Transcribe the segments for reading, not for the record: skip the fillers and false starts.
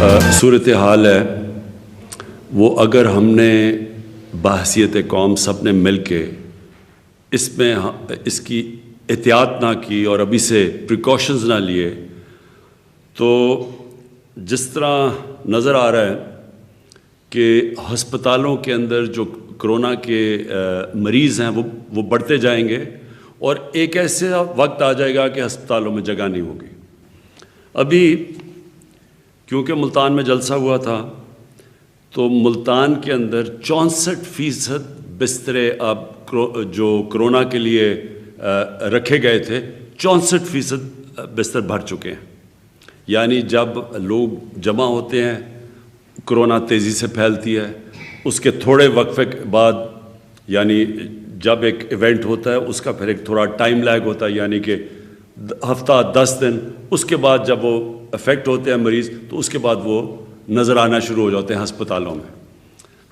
صورتحال ہے وہ اگر ہم نے بحیثیت قوم سب نے مل کے اس کی احتیاط نہ کی اور ابھی سے پریکاشنز نہ لیے تو جس طرح نظر آ رہا ہے کہ ہسپتالوں کے اندر جو کرونا کے مریض ہیں وہ بڑھتے جائیں گے اور ایک ایسا وقت آ جائے گا کہ ہسپتالوں میں جگہ نہیں ہوگی۔ ابھی کیونکہ ملتان میں جلسہ ہوا تھا تو ملتان کے اندر 64% بسترے اب جو کرونا کے لیے رکھے گئے تھے 64% بستر بھر چکے ہیں۔ یعنی جب لوگ جمع ہوتے ہیں کرونا تیزی سے پھیلتی ہے، اس کے تھوڑے وقفے کے بعد یعنی جب ایک ایونٹ ہوتا ہے اس کا پھر ایک تھوڑا ٹائم لیگ ہوتا ہے، یعنی کہ ہفتہ 10 دن، اس کے بعد جب وہ افیکٹ ہوتے ہیں مریض تو اس کے بعد وہ نظر آنا شروع ہو جاتے ہیں ہسپتالوں میں۔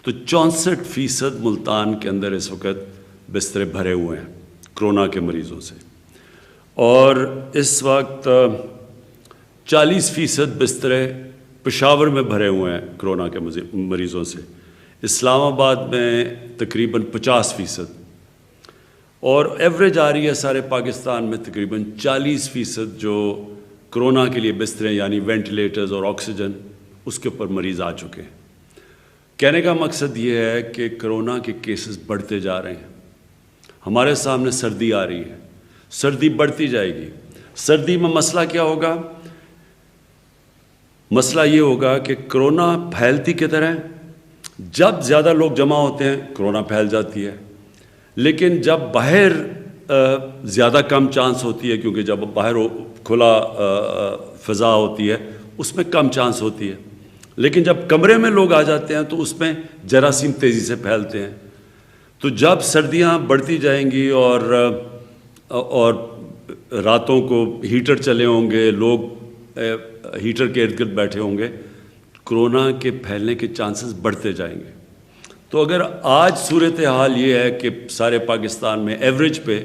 تو 64% ملتان کے اندر اس وقت بسترے بھرے ہوئے ہیں کرونا کے مریضوں سے، اور اس وقت 40% بسترے پشاور میں بھرے ہوئے ہیں کرونا کے مریضوں سے، اسلام آباد میں تقریباً 50%، اور ایوریج آ رہی ہے سارے پاکستان میں تقریباً 40% جو کرونا کے لیے بستریں یعنی وینٹیلیٹرز اور آکسیجن اس کے اوپر مریض آ چکے ہیں۔ کہنے کا مقصد یہ ہے کہ کرونا کے کیسز بڑھتے جا رہے ہیں، ہمارے سامنے سردی آ رہی ہے، سردی بڑھتی جائے گی۔ سردی میں مسئلہ کیا ہوگا؟ مسئلہ یہ ہوگا کہ کرونا پھیلتی کدھر ہے؟ جب زیادہ لوگ جمع ہوتے ہیں کرونا پھیل جاتی ہے، لیکن جب باہر زیادہ کم چانس ہوتی ہے، کیونکہ جب باہر کھلا فضا ہوتی ہے اس میں کم چانس ہوتی ہے، لیکن جب کمرے میں لوگ آ جاتے ہیں تو اس میں جراثیم تیزی سے پھیلتے ہیں۔ تو جب سردیاں بڑھتی جائیں گی اور راتوں کو ہیٹر چلے ہوں گے، لوگ ہیٹر کے ارد گرد بیٹھے ہوں گے، کرونا کے پھیلنے کے چانسز بڑھتے جائیں گے۔ تو اگر آج صورتحال یہ ہے کہ سارے پاکستان میں ایوریج پہ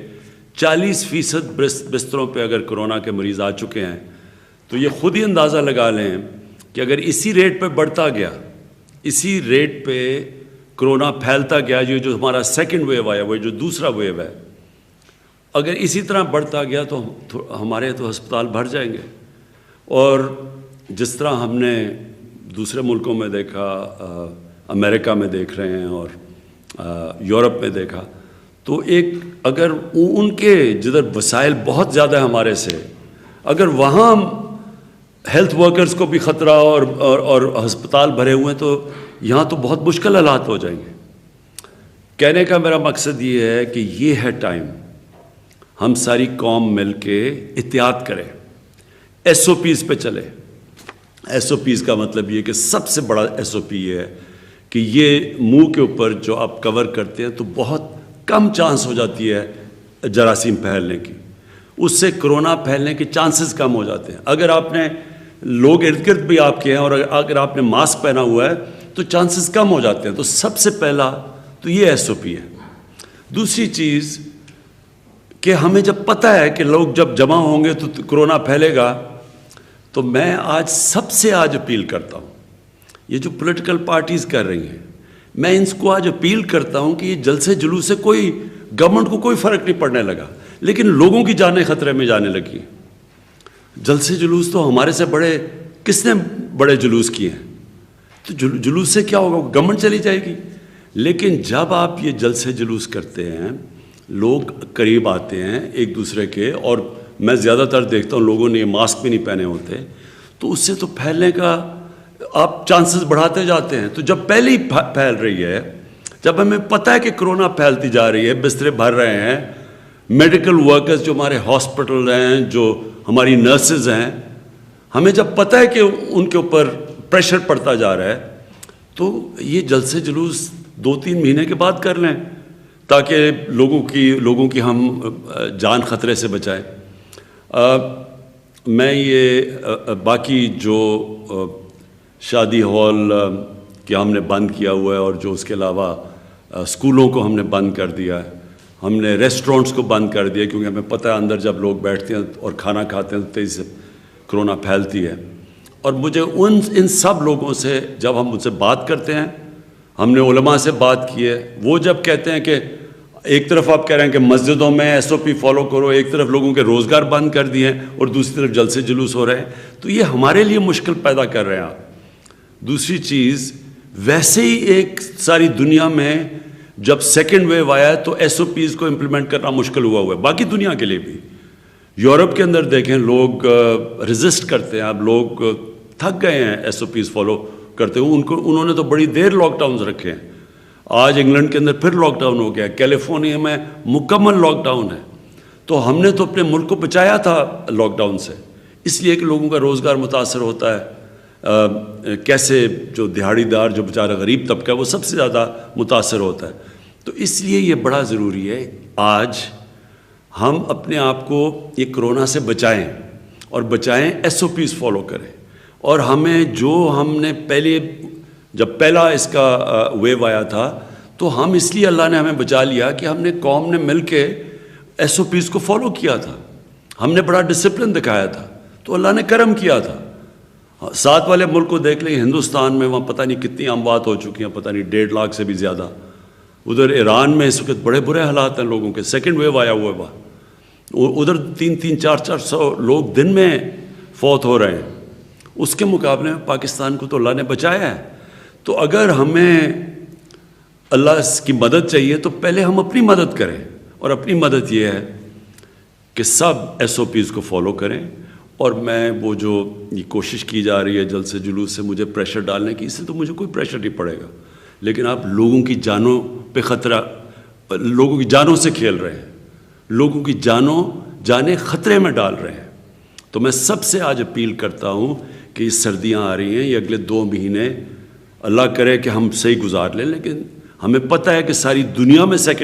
40% بستروں پہ اگر کرونا کے مریض آ چکے ہیں تو یہ خود ہی اندازہ لگا لیں کہ اگر اسی ریٹ پہ بڑھتا گیا، اسی ریٹ پہ کرونا پھیلتا گیا، یہ جو ہمارا سیکنڈ ویو آیا، وہ جو دوسرا ویو ہے، اگر اسی طرح بڑھتا گیا تو ہمارے تو ہسپتال بھر جائیں گے۔ اور جس طرح ہم نے دوسرے ملکوں میں دیکھا، امریکہ میں دیکھ رہے ہیں اور یورپ میں دیکھا، تو ایک اگر ان کے جدھر وسائل بہت زیادہ ہیں ہمارے سے، اگر وہاں ہیلتھ ورکرز کو بھی خطرہ اور ہسپتال بھرے ہوئے ہیں تو یہاں تو بہت مشکل حالات ہو جائیں گے۔ کہنے کا میرا مقصد یہ ہے کہ یہ ہے ٹائم، ہم ساری قوم مل کے احتیاط کریں، ایس او پیز پہ چلے۔ ایس او پیز کا مطلب یہ کہ سب سے بڑا ایس او پی یہ ہے کہ یہ منہ کے اوپر جو آپ کور کرتے ہیں تو بہت کم چانس ہو جاتی ہے جراثیم پھیلنے کی، اس سے کرونا پھیلنے کے چانسز کم ہو جاتے ہیں۔ اگر آپ نے لوگ ارد گرد بھی آپ کے ہیں اور اگر آپ نے ماسک پہنا ہوا ہے تو چانسز کم ہو جاتے ہیں۔ تو سب سے پہلا تو یہ ایس او پی ہے۔ دوسری چیز کہ ہمیں جب پتہ ہے کہ لوگ جب جمع ہوں گے تو کرونا پھیلے گا، تو میں سب سے اپیل کرتا ہوں، یہ جو پولیٹیکل پارٹیز کر رہی ہیں، میں ان کو آج اپیل کرتا ہوں کہ یہ جلسے جلوس سے کوئی گورنمنٹ کو کوئی فرق نہیں پڑنے لگا، لیکن لوگوں کی جانیں خطرے میں جانے لگی۔ جلسے جلوس تو ہمارے سے بڑے کس نے بڑے جلوس کیے ہیں؟ تو جلوس سے کیا ہوگا؟ گورنمنٹ چلی جائے گی۔ لیکن جب آپ یہ جلسے جلوس کرتے ہیں، لوگ قریب آتے ہیں ایک دوسرے کے، اور میں زیادہ تر دیکھتا ہوں لوگوں نے یہ ماسک بھی نہیں پہنے ہوتے، تو اس سے تو پھیلنے کا آپ چانسز بڑھاتے جاتے ہیں۔ تو جب پہلے ہی پھیل رہی ہے، جب ہمیں پتہ ہے کہ کرونا پھیلتی جا رہی ہے، بسترے بھر رہے ہیں، میڈیکل ورکرز جو ہمارے ہاسپٹل ہیں، جو ہماری نرسز ہیں، ہمیں جب پتہ ہے کہ ان کے اوپر پریشر پڑتا جا رہا ہے، تو یہ جلسے جلوس 2-3 مہینے کے بعد کر لیں تاکہ لوگوں کی ہم جان خطرے سے بچائیں۔ میں یہ باقی جو شادی ہال کہ ہم نے بند کیا ہوا ہے، اور جو اس کے علاوہ اسکولوں کو ہم نے بند کر دیا ہے، ہم نے ریسٹورنٹس کو بند کر دیا، کیونکہ ہمیں پتہ ہے اندر جب لوگ بیٹھتے ہیں اور کھانا کھاتے ہیں تو تیزی سے کرونا پھیلتی ہے۔ اور مجھے ان سب لوگوں سے جب ہم ان سے بات کرتے ہیں، ہم نے علماء سے بات کی ہے، وہ جب کہتے ہیں کہ ایک طرف آپ کہہ رہے ہیں کہ مسجدوں میں ایس او پی فالو کرو، ایک طرف لوگوں کے روزگار بند کر دیے ہیں اور دوسری طرف جلسے جلوس ہو رہے ہیں، تو یہ ہمارے لیے مشکل پیدا کر رہے ہیں آپ۔ دوسری چیز، ویسے ہی ایک ساری دنیا میں جب سیکنڈ ویو آیا تو ایس او پیز کو امپلیمنٹ کرنا مشکل ہوا ہے، باقی دنیا کے لیے بھی۔ یورپ کے اندر دیکھیں لوگ ریزسٹ کرتے ہیں، اب لوگ تھک گئے ہیں ایس او پیز فالو کرتے ہوئے، انہوں نے تو بڑی دیر لاک ڈاؤنز رکھے ہیں۔ آج انگلینڈ کے اندر پھر لاک ڈاؤن ہو گیا، کیلیفورنیا میں مکمل لاک ڈاؤن ہے۔ تو ہم نے تو اپنے ملک کو بچایا تھا لاک ڈاؤن سے، اس لیے کہ لوگوں کا روزگار متاثر ہوتا ہے۔ کیسے جو دہاڑی دار، جو بیچارہ غریب طبقہ ہے، وہ سب سے زیادہ متاثر ہوتا ہے۔ تو اس لیے یہ بڑا ضروری ہے آج ہم اپنے آپ کو یہ کرونا سے بچائیں، اور بچائیں ایس او پیز فالو کریں۔ اور ہمیں جو ہم نے جب پہلا اس کا ویو آیا تھا تو ہم اس لیے اللہ نے ہمیں بچا لیا کہ ہم نے قوم نے مل کے ایس او پیز کو فالو کیا تھا، ہم نے بڑا ڈسپلن دکھایا تھا، تو اللہ نے کرم کیا تھا۔ ساتھ والے ملک کو دیکھ لیں، ہندوستان میں وہاں پتہ نہیں کتنی اموات ہو چکی ہیں، پتہ نہیں 1.5 لاکھ سے بھی زیادہ۔ ادھر ایران میں اس وقت بڑے برے حالات ہیں لوگوں کے، سیکنڈ ویو آیا ہوا ہے وہاں، ادھر 300 400 لوگ دن میں فوت ہو رہے ہیں۔ اس کے مقابلے میں پاکستان کو تو اللہ نے بچایا ہے۔ تو اگر ہمیں اللہ کی مدد چاہیے تو پہلے ہم اپنی مدد کریں، اور اپنی مدد یہ ہے کہ سب ایس او پیز کو فالو کریں۔ اور میں وہ جو یہ کوشش کی جا رہی ہے جلد سے جلوس سے مجھے پریشر ڈالنے کی، اس سے تو مجھے کوئی پریشر نہیں پڑے گا، لیکن آپ لوگوں کی جانوں پہ خطرہ، لوگوں کی جانوں سے کھیل رہے ہیں، لوگوں کی جانیں خطرے میں ڈال رہے ہیں۔ تو میں سب سے آج اپیل کرتا ہوں کہ یہ سردیاں آ رہی ہیں، یہ اگلے 2 مہینے اللہ کرے کہ ہم صحیح گزار لیں، لیکن ہمیں پتہ ہے کہ ساری دنیا میں سیکنڈ